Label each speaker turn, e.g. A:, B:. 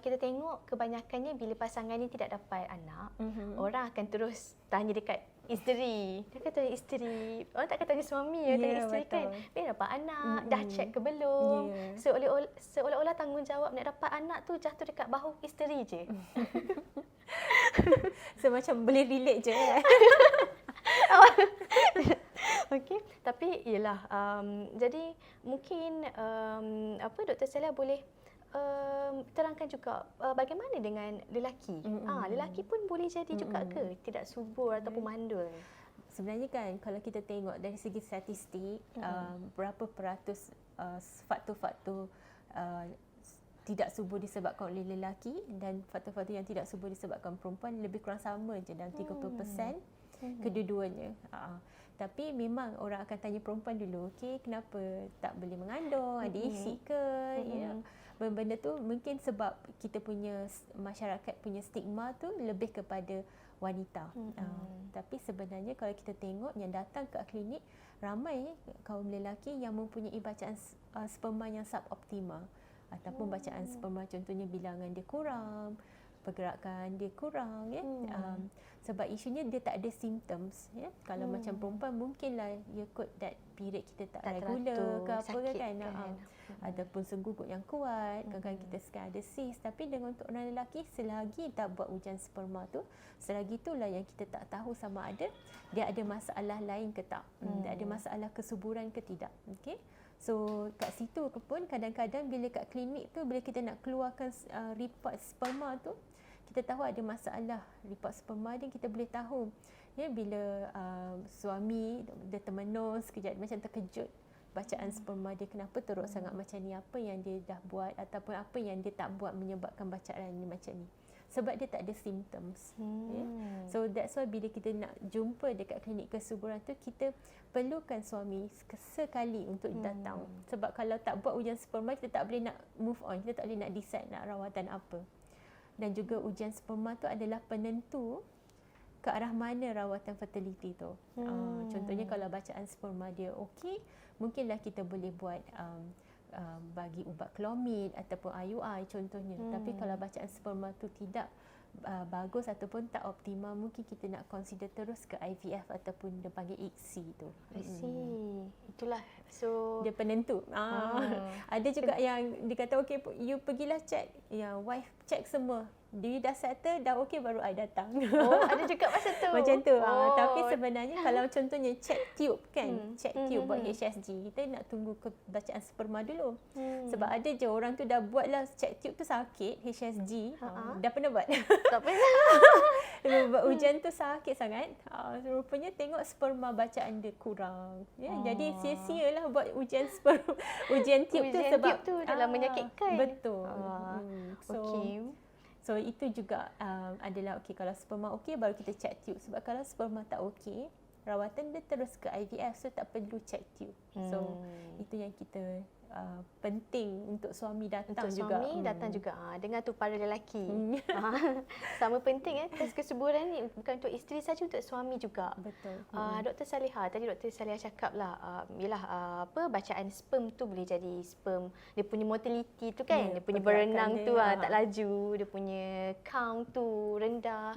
A: kita tengok kebanyakannya bila pasangan ni tidak dapat anak, orang akan terus tanya dekat isteri. Dia kata isteri, orang tak kata tanya suami, tanya isteri kan. Dia dapat anak, dah check ke belum? Seolah-olah tanggungjawab nak dapat anak tu jatuh dekat bahu isteri je.
B: So macam boleh relate je kan.
A: Okey, tapi yalah, jadi mungkin Dr. Celia boleh terangkan juga bagaimana dengan lelaki. Lelaki pun boleh jadi juga ke tidak subur ataupun mandul?
B: Sebenarnya kan kalau kita tengok dari segi statistik, berapa peratus faktor-faktor tidak subur disebabkan oleh lelaki dan faktor-faktor yang tidak subur disebabkan perempuan lebih kurang sama je dalam 30% kedua-duanya. Tapi memang orang akan tanya perempuan dulu, okey, kenapa tak boleh mengandung, ada isi ke? Benda tu mungkin sebab kita punya masyarakat punya stigma tu lebih kepada wanita. Tapi sebenarnya kalau kita tengok yang datang ke klinik, ramai kaum lelaki yang mempunyai bacaan sperma yang suboptimal ataupun bacaan sperma contohnya bilangan dia kurang, pergerakan dia kurang ya. Sebab isunya dia tak ada symptoms ya. Kalau macam perempuan mungkinlah ya kot that period kita tak regular ke apa kan. Ataupun senggugut yang kuat, kadang-kadang kita sekarang ada sis. Tapi dengan untuk orang lelaki, selagi tak buat ujian sperma tu, selagi itulah yang kita tak tahu sama ada dia ada masalah lain ke tak, dia ada masalah kesuburan ke tidak. Okey. So kat situ pun kadang-kadang bila kat klinik tu, bila kita nak keluarkan report sperma tu, kita tahu ada masalah report sperma dia, kita boleh tahu ya bila suami dia termenung sekejap macam terkejut bacaan sperma dia kenapa teruk sangat macam ni, apa yang dia dah buat ataupun apa yang dia tak buat menyebabkan bacaan ni macam ni, sebab dia tak ada symptoms. Ya? So that's why bila kita nak jumpa dekat klinik kesuburan tu, kita perlukan suami sekali untuk datang. Sebab kalau tak buat ujian sperma, kita tak boleh nak move on, kita tak boleh nak decide nak rawatan apa. Dan juga ujian sperma tu adalah penentu ke arah mana rawatan fertility tu. Contohnya kalau bacaan sperma dia okey, mungkinlah kita boleh buat bagi ubat Clomid ataupun IUI contohnya. Tapi kalau bacaan sperma tu tidak bagus ataupun tak optimal, mungkin kita nak consider terus ke IVF ataupun dia panggil ICSI tu.
A: I see. Itulah. So
B: dia penentu. Ada juga yang dia kata okey, you pergilah check, yang wife check semua. Dia dah settle, dah okey baru I datang.
A: Oh, ada juga masa tu.
B: Macam tu. Tapi sebenarnya kalau contohnya check tube kan, check tube buat HSG, kita nak tunggu bacaan sperma dulu. Sebab ada je orang tu dah buatlah check tube tu sakit, HSG, dah pernah buat.
A: Tak pernah.
B: Buat ujian tu sakit sangat. Rupanya tengok sperma bacaan dia kurang. Ya, jadi sia-sialah buat ujian sperma, ujian tube tu sebab
A: tube tu dalam menyakitkan.
B: Betul. So itu juga adalah okey, kalau sperma okey baru kita check tube. Sebab kalau sperma tak okey, rawatan dia terus ke IVF, so tak perlu check tube. So itu yang kita penting untuk suami datang
A: untuk
B: juga.
A: Suami datang juga. Dengar tu para lelaki. Sama penting test kesuburan ni bukan untuk isteri saja, untuk suami juga.
B: Betul.
A: Dr. Saliha, tadi Dr. Saliha cakap lah, bacaan sperm tu boleh jadi sperm, dia punya motility tu kan, dia punya berenang tu tak laju, dia punya count tu rendah.